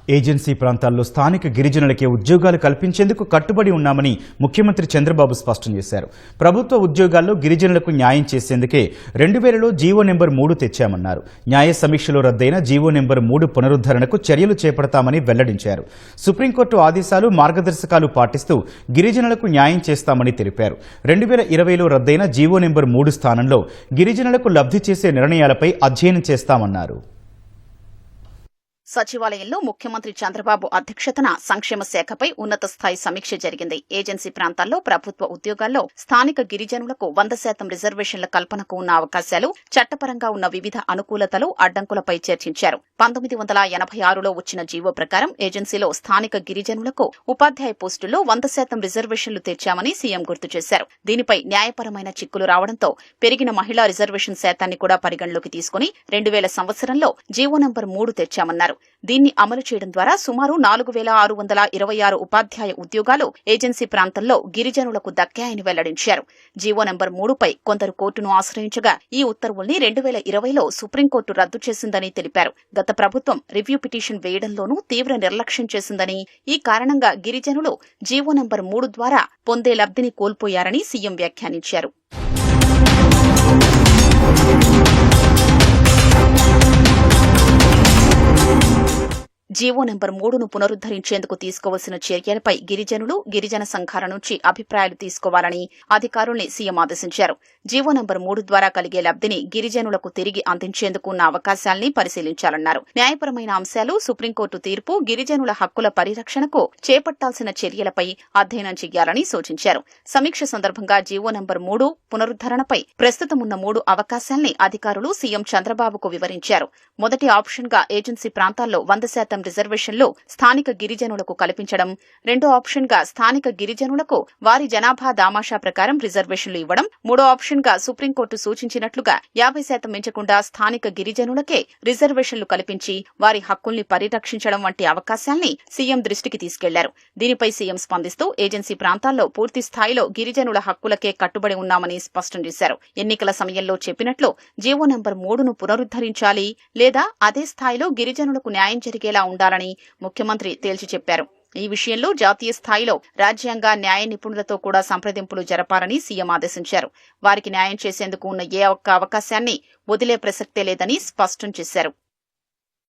Agency ప్రాంతాల్లో స్థానిక గిరిజనులకే ఉద్యోగాలు కల్పించేందుకు కట్టుబడి ఉన్నామని ముఖ్యమంత్రి చంద్రబాబు స్పష్టం చేశారు. ప్రభుత్వ ఉద్యోగాల్లో గిరిజనులకు న్యాయం చేసేందుకే 2000లో జీవో నెంబర్ 3 తెచ్చామన్నారు. న్యాయ సమీక్షలో రద్దయిన జీవో నెంబర్ 3 పునరుద్ధరణకు చర్యలు చేపడతామని వెల్లడించారు. సుప్రీంకోర్టు ఆదేశాలు, మార్గదర్శకాలు పాటిస్తూ గిరిజనులకు న్యాయం చేస్తామని తెలిపారు. 2020లో రద్దయిన జీవో నెంబర్ 3 స్థానంలో గిరిజనులకు లబ్ధి చేసే నిర్ణయాలపై అధ్యయనం చేస్తామన్నారు. సచివాలయంలో ముఖ్యమంత్రి చంద్రబాబు అధ్యక్షతన సంక్షేమ శాఖపై ఉన్నత స్థాయి సమీక్ష జరిగింది. ఏజెన్సీ ప్రాంతాల్లో ప్రభుత్వ ఉద్యోగాల్లో స్థానిక గిరిజనులకు 100% రిజర్వేషన్ల కల్పనకు ఉన్న అవకాశాలు, చట్టపరంగా ఉన్న వివిధ అనుకూలతలు, అడ్డంకులపై చర్చించారు. 1986లో వచ్చిన జీవో ప్రకారం ఏజెన్సీలో స్థానిక గిరిజనులకు ఉపాధ్యాయ పోస్టుల్లో 100% రిజర్వేషన్లు తెచ్చామని సీఎం గుర్తు చేశారు. దీనిపై న్యాయపరమైన చిక్కులు రావడంతో పెరిగిన మహిళా రిజర్వేషన్ శాతాన్ని కూడా పరిగణలోకి తీసుకుని 2000 సంవత్సరంలో జీవో నెంబర్ 3 తెచ్చామన్నారు. దీన్ని అమలు చేయడం ద్వారా సుమారు 4626 ఉపాధ్యాయ ఉద్యోగాలు ఏజెన్సీ ప్రాంతంలో గిరిజనులకు దక్కాయని వెల్లడించారు. జీవో నెంబర్ 3పై కొందరు కోర్టును ఆశ్రయించగా ఈ ఉత్తర్వుల్ని 2020లో సుప్రీంకోర్టు రద్దు చేసిందని తెలిపారు. గత ప్రభుత్వం రివ్యూ పిటిషన్ వేయడంలోనూ తీవ్ర నిర్లక్ష్యం చేసిందని, ఈ కారణంగా గిరిజనులు జీవో నెంబర్ 3 ద్వారా పొందే లబ్ధిని కోల్పోయారని సీఎం వ్యాఖ్యానించారు. జీవో నెంబర్ 3ను పునరుద్దరించేందుకు తీసుకోవాల్సిన చర్యలపై గిరిజనులు, గిరిజన సంఘాల నుంచి అభిప్రాయాలు తీసుకోవాలని అధికారుల్ని సీఎం ఆదేశించారు. జీవో నెంబర్ 3 ద్వారా కలిగే లబ్ధిని గిరిజనులకు తిరిగి అందించేందుకు ఉన్న అవకాశాల్ని పరిశీలించాలన్నారు. న్యాయపరమైన అంశాలు, సుప్రీంకోర్టు తీర్పు, గిరిజనుల హక్కుల పరిరక్షణకు చేపట్టాల్సిన చర్యలపై అధ్యయనం చేయాలని సూచించారు. సమీక్ష సందర్భంగా జీవో నెంబర్ 3 పునరుద్దరణపై ప్రస్తుతం ఉన్న 3 అవకాశాల్ని అధికారులు సీఎం చంద్రబాబుకు వివరించారు. మొదటి ఆప్షన్గా ఏజెన్సీ ప్రాంతాల్లో 100% రిజర్వేషన్లు స్థానిక గిరిజనులకు కల్పించడం, రెండో ఆప్షన్గా స్థానిక గిరిజనులకు వారి జనాభా దామాషా ప్రకారం రిజర్వేషన్లు ఇవ్వడం, మూడో ఆప్షన్గా సుప్రీంకోర్టు సూచించినట్లుగా 50% మించకుండా స్థానిక గిరిజనులకే రిజర్వేషన్లు కల్పించి వారి హక్కుల్ని పరిరక్షించడం వంటి అవకాశాల్ని సీఎం దృష్టికి తీసుకెళ్లారు. దీనిపై సీఎం స్పందిస్తూ ఏజెన్సీ ప్రాంతాల్లో పూర్తి స్థాయిలో గిరిజనుల హక్కులకే కట్టుబడి ఉన్నామని స్పష్టం చేశారు. ఎన్నికల సమయంలో చెప్పినట్లు జీవో నెంబర్ 3ను పునరుద్దరించాలి లేదా అదే స్థాయిలో గిరిజనులకు న్యాయం జరిగేలా ఉండాలని ముఖ్యమంత్రి తేల్చి చెప్పారు. ఈ విషయంలో జాతీయ స్థాయిలో రాజ్యాంగ, న్యాయ నిపుణులతో కూడా సంప్రదింపులు జరపాలని సీఎం ఆదేశించారు. వారికి న్యాయం చేసేందుకు ఉన్న ఏ ఒక్క అవకాశాన్ని వదిలే ప్రసక్తే లేదని స్పష్టం చేశారు.